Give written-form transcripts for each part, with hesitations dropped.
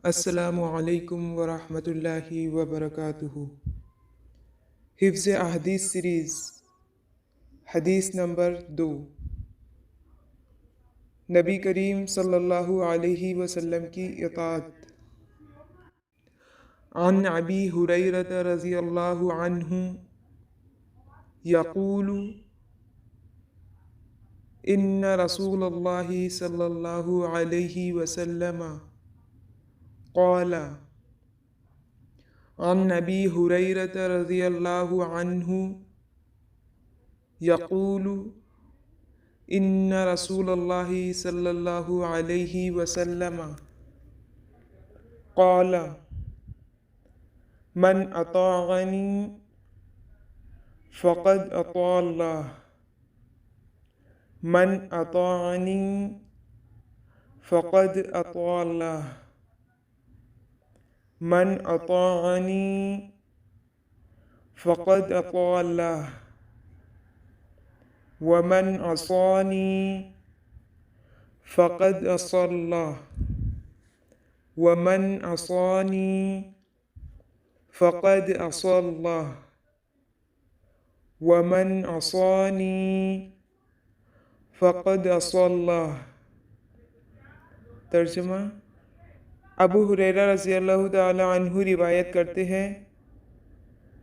السلام علیکم ورحمۃ اللہ وبرکاتہ۔ حفظ احادیث سیریز حدیث نمبر 2، نبی کریم صلی اللہ علیہ وسلم کی اطاعت۔ عن ابی ہریرہ رضی اللہ عنہ یقول ان رسول اللہ صلی اللہ علیہ وسلم قال عن نبی ہریرہ رضی اللہ عنہ یقول ان رسول اللہ صلی اللہ علیہ وسلم قال من اطاعنی فقد اطاع اللہ، من اطاعنی فقد اطاع اللہ، من اطاعنی فقد اطاع اللہ، ومن عصانی فقد عصى اللہ، ومن عصانی فقد عصى اللہ، ومن عصانی فقد عصى اللہ۔ ترجمہ: ابو ہریرہ رضی اللہ تعالی عنہ روایت کرتے ہیں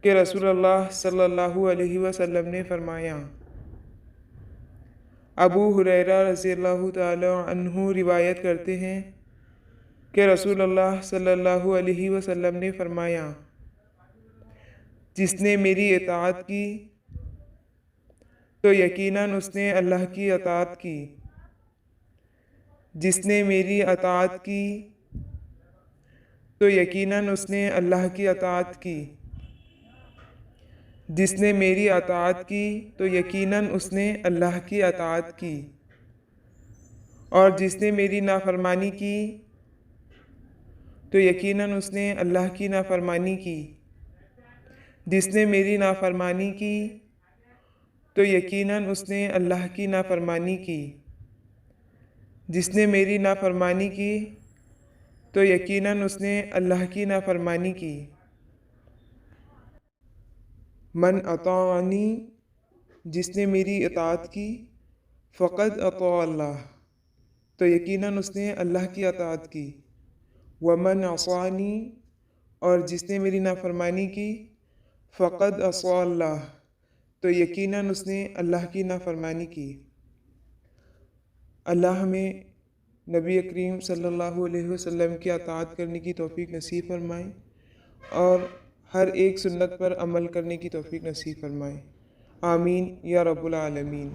کہ رسول اللہ صلی اللہ علیہ وسلم نے فرمایا۔ ابو ہریرہ رضی اللہ تعالی عنہ روایت کرتے ہیں کہ رسول اللہ صلی اللہ علیہ وسلم نے فرمایا، جس نے میری اطاعت کی تو یقیناً اس نے اللہ کی اطاعت کی، جس نے میری اطاعت کی تو یقیناً اس نے اللہ کی اطاعت کی، جس نے میری اطاعت کی تو یقیناً اس نے اللہ کی اطاعت کی، اور جس نے میری نافرمانی کی تو یقیناً اس نے اللہ کی نافرمانی کی، جس نے میری نافرمانی کی تو یقیناً اس نے اللہ کی نافرمانی کی، جس نے میری نافرمانی کی تو یقیناً اس نے اللہ کی نافرمانی کی۔ من اطاعنی، جس نے میری اطاعت کی، فقد اطاع اللہ، تو یقیناً اس نے اللہ کی اطاعت کی، ومن عصانی، اور جس نے میری نافرمانی کی، فقد عصى اللہ، تو یقیناً اس نے اللہ کی نافرمانی کی۔ اللہ ہمیں نبی کریم صلی اللہ علیہ وسلم کی اطاعت کرنے کی توفیق نصیب فرمائے اور ہر ایک سنت پر عمل کرنے کی توفیق نصیب فرمائے، آمین یا رب العالمین۔